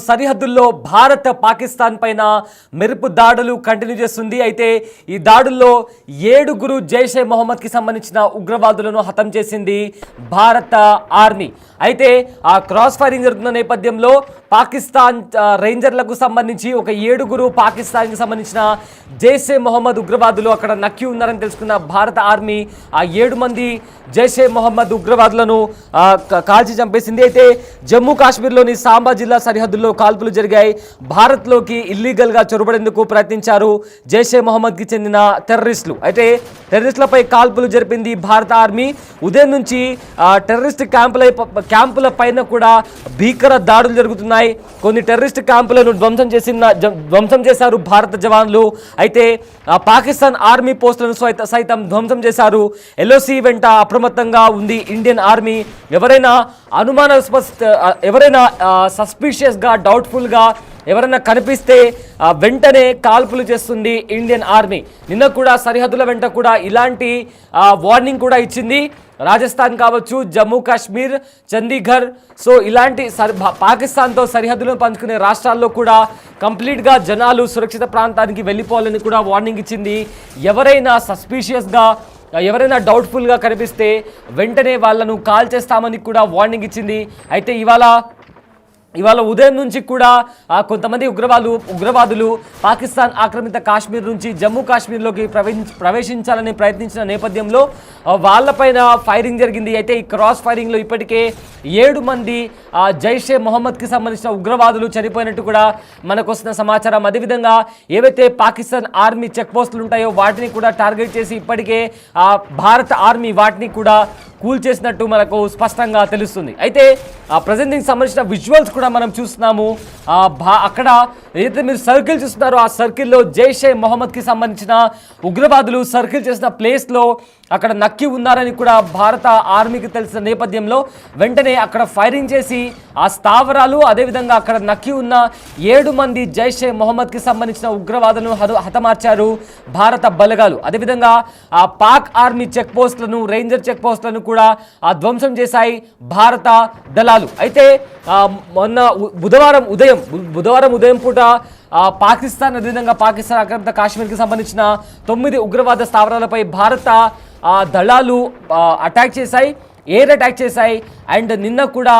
సరిహద్దుల్లో భారత్ పాకిస్తాన్ పైన మెరుపు దాడులు కంటిన్యూ చేస్తుంది. అయితే ఈ దాడుల్లో 7 జైషే మొహమ్మద్కి సంబంధించిన ఉగ్రవాదులను హతం చేసింది భారత ఆర్మీ. అయితే ఆ క్రాస్ ఫైరింగ్ జరుగుతున్న నేపథ్యంలో పాకిస్తాన్ రేంజర్లకు సంబంధించి ఒక 7 పాకిస్తాన్కి సంబంధించిన జైషే మొహమ్మద్ ఉగ్రవాదులు అక్కడ నక్కి ఉన్నారని తెలుసుకున్న భారత ఆర్మీ ఆ 7 మంది జైషే మొహమ్మద్ ఉగ్రవాదులను కాల్చి చంపేసింది. అయితే జమ్మూ కాశ్మీర్లోని సాంబా జిల్లా సరిహద్దుల్లో కాల్పులు జరిగాయి. భారత్లోకి ఇల్లీగల్గా చొరబడేందుకు ప్రయత్నించారు జైషే మొహమ్మద్కి చెందిన టెర్రరిస్టులు. అయితే టెర్రరిస్టులపై కాల్పులు జరిపింది భారత ఆర్మీ. ఉదయం నుంచి టెర్రరిస్ట్ క్యాంపుల పైన కూడా భీకర దాడులు జరుగుతున్నాయి. కొన్ని టెర్రరిస్ట్ క్యాంపులను ధ్వంసం చేశారు భారత జవాన్లు. అయితే పాకిస్తాన్ ఆర్మీ పోస్టులను సైతం ధ్వంసం చేశారు. ఎల్ఓసి వెంట అప్రమత్తంగా ఉంది ఇండియన్ ఆర్మీ. ఎవరైనా సస్పిషియస్గా డౌట్ఫుల్గా ఎవరైనా కనిపిస్తే వెంటనే కాల్పులు చేస్తుంది ఇండియన్ ఆర్మీ. నిన్న కూడా సరిహద్దుల వెంట కూడా ఇలాంటి వార్నింగ్ కూడా ఇచ్చింది. రాజస్థాన్ కావచ్చు, జమ్మూ కాశ్మీర్, చండీగఢ్, సో ఇలాంటి పాకిస్తాన్తో సరిహద్దులను పంచుకునే రాష్ట్రాల్లో కూడా కంప్లీట్గా జనాలు సురక్షిత ప్రాంతానికి వెళ్ళిపోవాలని కూడా వార్నింగ్ ఇచ్చింది. ఎవరైనా సస్పీషియస్గా ఎవరైనా డౌట్ఫుల్గా కనిపిస్తే వెంటనే వాళ్ళను కాల్ చేస్తామని కూడా వార్నింగ్ ఇచ్చింది. అయితే ఇవాళ ఉదయం నుంచి కూడా కొంతమంది ఉగ్రవాదులు పాకిస్తాన్ ఆక్రమిత కాశ్మీర్ నుంచి జమ్మూ కాశ్మీర్లోకి ప్రవేశించాలని ప్రయత్నించిన నేపథ్యంలో వాళ్ళపైన ఫైరింగ్ జరిగింది. అయితే ఈ క్రాస్ ఫైరింగ్లో ఇప్పటికే 7 మంది జైషే మొహమ్మద్కి సంబంధించిన ఉగ్రవాదులు చనిపోయినట్టు కూడా మనకు వస్తున్న సమాచారం. అదేవిధంగా ఏవైతే పాకిస్తాన్ ఆర్మీ చెక్ పోస్టులు ఉంటాయో వాటిని కూడా టార్గెట్ చేసి ఇప్పటికే భారత ఆర్మీ వాటిని కూడా కూల్ చేసినట్టు మనకు స్పష్టంగా తెలుస్తుంది. అయితే ప్రజెంట్ దీనికి సంబంధించిన విజువల్స్ కూడా మనం చూస్తున్నాము. అక్కడ ఏదైతే మీరు సర్కిల్ చూస్తున్నారో ఆ సర్కిల్లో జైషే మొహమ్మద్కి సంబంధించిన ఉగ్రవాదులు సర్కిల్ చేసిన ప్లేస్లో అక్కడ నక్కి ఉన్నారని కూడా భారత ఆర్మీకి తెలిసిన నేపథ్యంలో వెంటనే అక్కడ ఫైరింగ్ చేసి ఆ స్థావరాలు అదేవిధంగా అక్కడ నక్కి ఉన్న 7 మంది జైషే మొహమ్మద్కి సంబంధించిన ఉగ్రవాదులను హతమార్చారు భారత బలగాలు. అదేవిధంగా ఆ పాక్ ఆర్మీ చెక్ పోస్టులను, రేంజర్ చెక్ పోస్టులను కూడా ధ్వంసం చేశాయి భారత దళాలు. అయితే మొన్న బుధవారం ఉదయం పూట పాకిస్తాన్ అదేవిధంగా పాకిస్తాన్ ఆక్రమిత కాశ్మీర్కి సంబంధించిన 9 ఉగ్రవాద స్థావరాలపై భారత దళాలు అటాక్ చేశాయి, ఎయిర్ అటాక్ చేశాయి. అండ్ నిన్న కూడా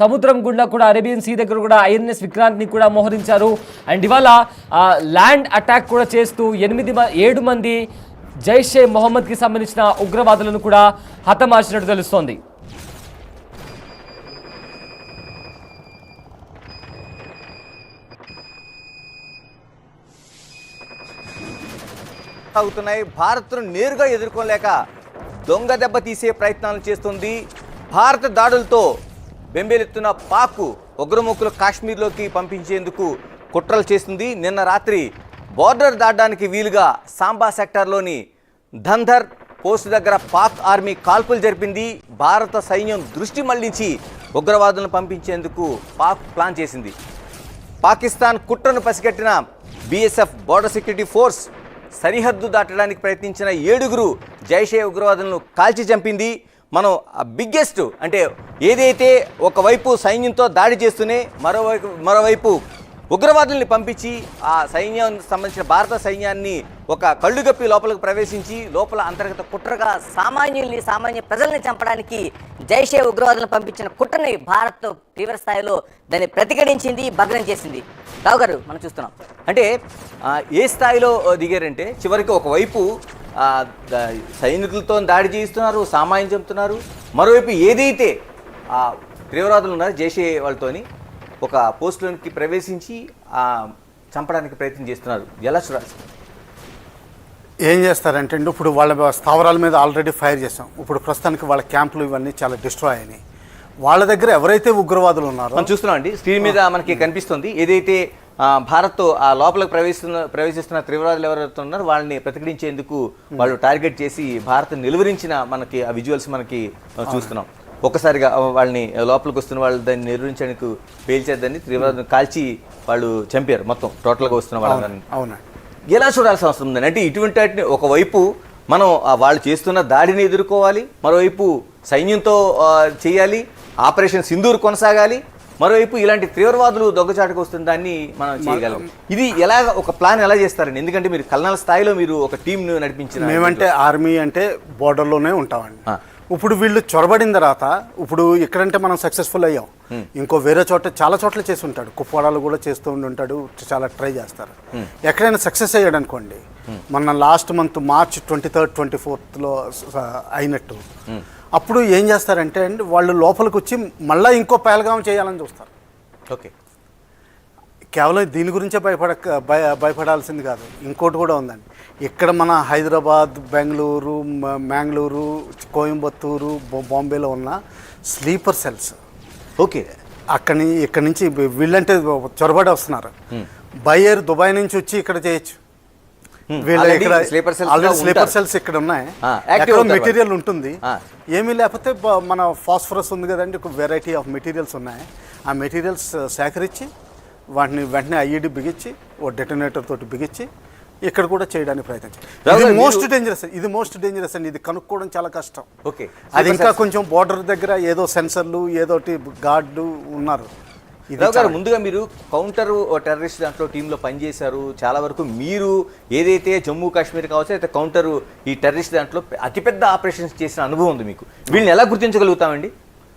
సముద్రం గుండా కూడా అరేబియన్ సీ దగ్గర కూడా ఐఎన్ఎస్ విక్రాంత్ని కూడా మోహరించారు. అండ్ ఇవాళ ల్యాండ్ అటాక్ కూడా చేస్తూ 7 మంది జైషే మొహమ్మద్కి సంబంధించిన ఉగ్రవాదులను కూడా హతమార్చినట్టు తెలుస్తోంది. అవుతున్నాయి. భారత్ను నేరుగా ఎదుర్కోలేక దొంగ దెబ్బ తీసే ప్రయత్నాలు చేస్తుంది. భారత దాడులతో బెంబేలెత్తున్న పాక్ ఉగ్రముఖులు కాశ్మీర్లోకి పంపించేందుకు కుట్రలు చేస్తుంది. నిన్న రాత్రి బోర్డర్ దాటడానికి వీలుగా సాంబా సెక్టార్లోని ధంధర్ పోస్ట్ దగ్గర పాక్ ఆర్మీ కాల్పులు జరిపింది. భారత సైన్యం దృష్టి మళ్లించి ఉగ్రవాదులను పంపించేందుకు పాక్ ప్లాన్ చేసింది. పాకిస్తాన్ కుట్రను పసిగట్టిన బీఎస్ఎఫ్ బోర్డర్ సెక్యూరిటీ ఫోర్స్ సరిహద్దు దాటడానికి ప్రయత్నించిన 7 జైషే ఉగ్రవాదులను కాల్చి చంపింది. మనం బిగ్గెస్ట్ అంటే ఏదైతే ఒకవైపు సైన్యంతో దాడి చేస్తూనే మరోవైపు ఉగ్రవాదుల్ని పంపించి ఆ సైన్యానికి సంబంధించిన భారత సైన్యాన్ని ఒక కళ్ళుగప్పి లోపలికి ప్రవేశించి లోపల అంతర్గత కుట్రగా సామాన్య ప్రజల్ని చంపడానికి జైషే ఉగ్రవాదులను పంపించిన కుట్రని భారత్ తీవ్ర స్థాయిలో దాన్ని ప్రతిఘటించింది, భగ్నం చేసింది. రావు గారు మనం చూస్తున్నాం అంటే ఏ స్థాయిలో దిగారంటే చివరికి ఒకవైపు సైనికులతో దాడి చేయిస్తున్నారు, సామాన్యం చంపుతున్నారు. మరోవైపు ఏదైతే తీవ్రవాదులు ఉన్నారో జైషే వాళ్ళతోని ఒక పోస్టులోనికి ప్రవేశించి చంపడానికి ప్రయత్నం చేస్తున్నారు. ఎలా చూడాలి? ఏం చేస్తారంటే ఇప్పుడు వాళ్ళ స్థావరాల మీద ఆల్రెడీ ఫైర్ చేసాం. ఇప్పుడు ప్రస్తుతానికి వాళ్ళ క్యాంపులు ఇవన్నీ చాలా డిస్ట్రాయ్ అయినాయి. వాళ్ళ దగ్గర ఎవరైతే ఉగ్రవాదులు ఉన్నారో మనం చూస్తున్నాం అండి, స్క్రీన్ మీద మనకి కనిపిస్తుంది. ఏదైతే భారత్ ఆ లోపలికి ప్రవేశిస్తున్న తీవ్రవాదులు ఎవరైతే ఉన్నారో వాళ్ళని ప్రతిఘటించేందుకు వాళ్ళు టార్గెట్ చేసి భారత్ నిలువరించిన మనకి ఆ విజువల్స్ మనకి చూస్తున్నాం. ఒక్కసారిగా వాళ్ళని లోపలికి వస్తున్న వాళ్ళు దాన్ని నిర్వహించడానికి పేల్చేద్దని తీవ్రవాదులను కాల్చి వాళ్ళు చంపారు మొత్తం టోటల్గా వస్తున్న వాళ్ళని. అవునా, ఎలా చూడాల్సిన అవసరం ఉందని అంటే ఇటువంటి వాటిని ఒకవైపు మనం వాళ్ళు చేస్తున్న దాడిని ఎదుర్కోవాలి, మరోవైపు సైన్యంతో చేయాలి, ఆపరేషన్ సింధూర్ కొనసాగాలి, మరోవైపు ఇలాంటి తీవ్రవాదులు దొంగచాటుకు వస్తున్న దాన్ని మనం చేయగలం. ఇది ఎలా ఒక ప్లాన్ ఎలా చేస్తారండి? ఎందుకంటే మీరు కల్నల్ స్థాయిలో మీరు ఒక టీంను నడిపించిన. మేమంటే ఆర్మీ అంటే బోర్డర్లోనే ఉంటామండి. ఇప్పుడు వీళ్ళు చొరబడిన తర్వాత ఇప్పుడు ఇక్కడంటే మనం సక్సెస్ఫుల్ అయ్యాం, ఇంకో వేరే చోట చాలా చోట్ల చేసి ఉంటాడు, కుప్పవాడలు కూడా చేస్తూ ఉంటాడు, చాలా ట్రై చేస్తారు. ఎక్కడైనా సక్సెస్ అయ్యాడు అనుకోండి, మన last month March 23rd 24th అయినట్టు, అప్పుడు ఏం చేస్తారంటే అండి వాళ్ళు లోపలికి వచ్చి మళ్ళీ ఇంకో పేలగాం చేయాలని చూస్తారు. ఓకే, కేవలం దీని గురించే భయపడాల్సింది కాదు, ఇంకోటి కూడా ఉందండి. ఇక్కడ మన హైదరాబాద్, బెంగళూరు, మ్యాంగ్లూరు, కోయంబత్తూరు, బాంబేలో ఉన్న స్లీపర్ సెల్స్, ఓకే, ఇక్కడ నుంచి వీళ్ళంటే చొరబడి వస్తున్నారు. బయర్ దుబాయ్ నుంచి వచ్చి ఇక్కడ చేయొచ్చు. వీళ్ళ ఇక్కడ ఆల్రెడీ స్లీపర్ సెల్స్ ఇక్కడ ఉన్నాయి, మెటీరియల్ ఉంటుంది. ఏమీ లేకపోతే మన ఫాస్ఫరస్ ఉంది కదండి, ఒక వెరైటీ ఆఫ్ మెటీరియల్స్ ఉన్నాయి. ఆ మెటీరియల్స్ సేకరించి వాటిని వెంటనే ఐఈడి బిగించి ఓ డెటోనేటర్ తోటి బిగించి ఇక్కడ కూడా చేయడానికి ప్రయత్నించారు. ఇది మోస్ట్ డేంజరస్ అండి. ఇది కనుక్కోవడం చాలా కష్టం. ఓకే, అది ఇంకా కొంచెం బోర్డర్ దగ్గర ఏదో సెన్సర్లు ఏదోటి గార్డు ఉన్నారు. గారు ముందుగా మీరు కౌంటర్ టెర్రరిస్ట్ దాంట్లో టీంలో పనిచేశారు. చాలా వరకు మీరు ఏదైతే జమ్మూ కాశ్మీర్ కావచ్చు అయితే కౌంటర్ ఈ టెర్రరిస్ట్ దాంట్లో అతిపెద్ద ఆపరేషన్స్ చేసిన అనుభవం ఉంది మీకు. వీళ్ళని ఎలా గుర్తించగలుగుతామండి?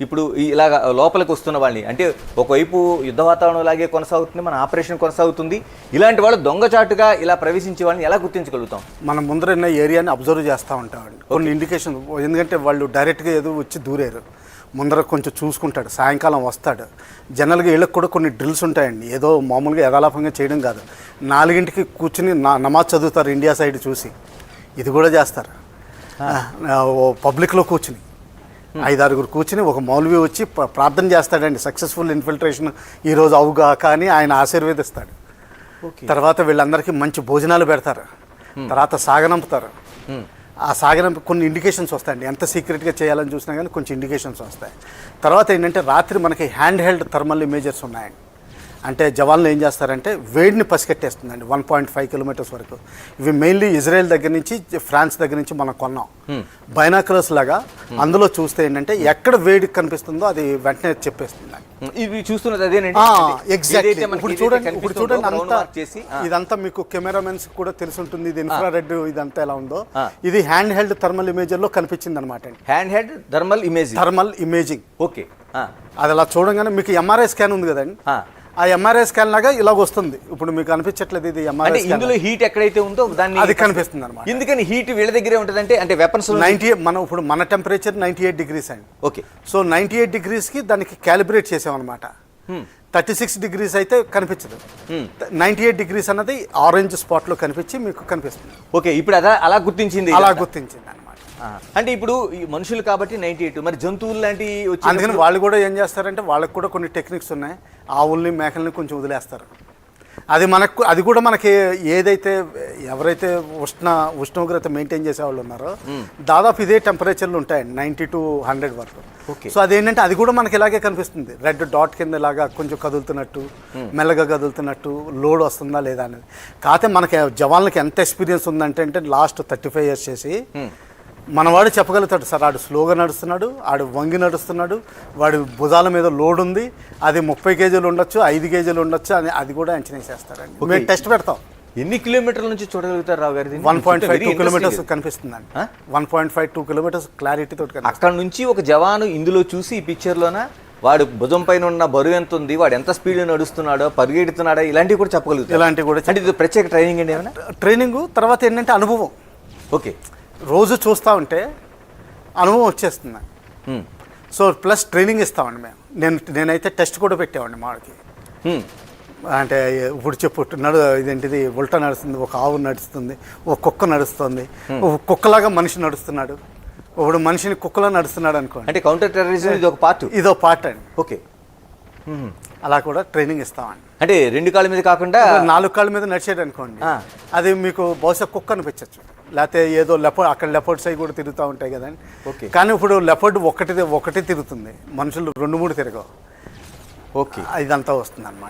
ఇప్పుడు ఇలాగ లోపలికి వస్తున్న వాళ్ళని, అంటే ఒకవైపు యుద్ధ వాతావరణం లాగే కొనసాగుతుంది, మన ఆపరేషన్ కొనసాగుతుంది, ఇలాంటి వాళ్ళు దొంగచాటుగా ఇలా ప్రవేశించే వాళ్ళని ఎలా గుర్తించగలుగుతాం? మనం ముందరైన ఏరియాని అబ్జర్వ్ చేస్తూ ఉంటామండి. కొన్ని ఇండికేషన్, ఎందుకంటే వాళ్ళు డైరెక్ట్గా ఏదో వచ్చి దూరారు, ముందర కొంచెం చూసుకుంటాడు, సాయంకాలం వస్తాడు. జనరల్గా వీళ్ళకి కూడా కొన్ని డ్రిల్స్ ఉంటాయండి, ఏదో మామూలుగా యథాలాపంగా చేయడం కాదు. 4ంటికి కూర్చుని నమాజ్ చదువుతారు ఇండియా సైడ్ చూసి, ఇది కూడా చేస్తారు. పబ్లిక్లో కూర్చుని 5-6 కూర్చుని ఒక మౌలవి వచ్చి ప్రార్థన చేస్తాడండి, సక్సెస్ఫుల్ ఇన్ఫిల్ట్రేషన్ ఈరోజు అవుగా కానీ ఆయన ఆశీర్వదిస్తాడు. తర్వాత వీళ్ళందరికీ మంచి భోజనాలు పెడతారు, తర్వాత సాగనంపుతారు. ఆ సాగనంపు కొన్ని ఇండికేషన్స్ వస్తాయండి, ఎంత సీక్రెట్గా చేయాలని చూసినా కానీ కొంచెం ఇండికేషన్స్ వస్తాయి. తర్వాత ఏంటంటే రాత్రి మనకి హ్యాండ్ హెల్డ్ థర్మల్ ఇమేజెస్ ఉన్నాయండి. అంటే జవాన్లు ఏం చేస్తారంటే వేడిని పసిగట్టేస్తుందండి 1.5 కిలోమీటర్స్ వరకు. ఇవి మెయిన్లీ ఇజ్రాయెల్ దగ్గర నుంచి ఫ్రాన్స్ దగ్గర నుంచి మనం కొన్నాం బైనాకులర్స్ లాగా. అందులో చూస్తే ఏంటంటే ఎక్కడ వేడి కనిపిస్తుందో అది వెంటనే చెప్పేస్తుంది. ఇవి చూస్తున్నది అదేనండి. ఎగ్జాక్ట్లీ. ఇప్పుడు చూడండి అంతా ఇదంతా మీకు కెమెరామెన్స్ కూడా తెలుసుంటుంది, ఇది ఇన్ఫ్రారెడ్ ఇదంతా ఎలా ఉందో. ఇది హ్యాండ్ హెల్డ్ థర్మల్ ఇమేజర్ లో కనిపించింది అనమాట అండి. Hand held thermal imaging. Okay, అది అలా చూడంగానే మీకు ఎంఆర్ఐ స్కాన్ ఉంది కదండి, ఆ ఎంఆర్ఐ స్కాన్ లాగా ఇలాగ వస్తుంది. ఇప్పుడు మీకు అనిపించట్లేదు ఇది ఎంఆర్ఐ స్కాన్? ఇందులో హీట్ ఎక్కడైతే ఉందో దాన్ని అది కనిపిస్తుంది అనమాట. ఎందుకని హీట్ వీళ్ళ దగ్గరే ఉంటుంది అంటే వెపన్స్ 98 మనం ఇప్పుడు మన టెంపరేచర్ 98 degrees అండి. ఓకే, సో 98 degrees కి దానికి క్యాలిబ్రేట్ చేసామన్నమాట. 36 degrees అయితే కనిపించదు, 98 degrees అన్నది ఆరెంజ్ స్పాట్ లో కనిపించి మీకు కనిపిస్తుంది. ఓకే, ఇప్పుడు అలా గుర్తించింది అనమాట. అంటే ఇప్పుడు ఈ మనుషులు కాబట్టి 98, మరి జంతువులు లాంటివి వచ్చి అందుకని వాళ్ళు కూడా ఏం చేస్తారంటే వాళ్ళకి కూడా కొన్ని టెక్నిక్స్ ఉన్నాయి. ఆవుల్ని మేకల్ని కొంచెం వదిలేస్తారు. అది కూడా మనకి ఏదైతే ఎవరైతే ఉష్ణోగ్రత మెయింటైన్ చేసే వాళ్ళు ఉన్నారో దాదాపు ఇదే టెంపరేచర్లు ఉంటాయండి 90 to 100 వరకు. సో అదేంటంటే అది కూడా మనకి ఇలాగే కనిపిస్తుంది, రెడ్ డాట్ కింద ఇలాగా కొంచెం కదులుతున్నట్టు, మెల్లగా కదులుతున్నట్టు, లోడ్ వస్తుందా లేదా అనేది. కాకపోతే మనకి జవాన్లకి ఎంత ఎక్స్పీరియన్స్ ఉందంటే లాస్ట్ 35 years చేసి మనవాడు చెప్పగలుగుతాడు, సార్ ఆడు స్లోగా నడుస్తున్నాడు, ఆడు వంగి నడుస్తున్నాడు, వాడి భుజాల మీద లోడ్ ఉంది, అది 30 kgs ఉండొచ్చు, 5 kgs ఉండొచ్చు అని అది కూడా అంచనా చేస్తారండి. మేము టెస్ట్ పెడతాం. ఎన్ని కిలోమీటర్ల నుంచి చూడగలుగుతారు రావు గారు? 1.5-2 kilometers కనిపిస్తుందండి. 1.5-2 kilometers క్లారిటీ తోటి. అక్కడ నుంచి ఒక జవాను ఇందులో చూసి ఈ పిక్చర్లోన వాడు భుజం పైన ఉన్న బరువు ఎంత ఉంది, వాడు ఎంత స్పీడ్ నడుస్తున్నాడో, పరిగెడుతున్నాడో, ఇలాంటివి కూడా చెప్పగలుగుతారు. ఇలాంటివి కూడా అంటే ఇది ప్రత్యేక ట్రైనింగ్ అండి ఏమైనా? ట్రైనింగ్ తర్వాత ఏంటంటే అనుభవం. ఓకే, రోజు చూస్తూ ఉంటే అనుభవం వచ్చేస్తుంది. సో ప్లస్ ట్రైనింగ్ ఇస్తామండి మేము. నేనైతే టెస్ట్ కూడా పెట్టేవాడిని మాడికి. అంటే ఇప్పుడు ఇదేంటిది ఉల్టా నడుస్తుంది, ఒక ఆవు నడుస్తుంది, ఒక కుక్క నడుస్తుంది, ఒక కుక్కలాగా మనిషి నడుస్తున్నాడు, ఇప్పుడు మనిషిని కుక్కలా నడుస్తున్నాడు అనుకోండి. అంటే కౌంటర్ టెర్రరిజం ఇదో పార్ట్ అండి. ఓకే, అలా కూడా ట్రైనింగ్ ఇస్తామండి. అంటే 2 కాళ్ళ మీద కాకుండా 4 కాళ్ళ మీద నడిచేది అనుకోండి, అది మీకు బహుశా కుక్క అనిపించచ్చు, లేకపోతే ఏదో అక్కడ లెపర్డ్స్ అవి కూడా తిరుగుతూ ఉంటాయి కదండి. ఓకే, కానీ ఇప్పుడు లెపర్డ్ ఒకటి తిరుగుతుంది, మనుషులు 2-3 తిరగవు. ఓకే, ఇదంతా వస్తుంది అన్నమాట.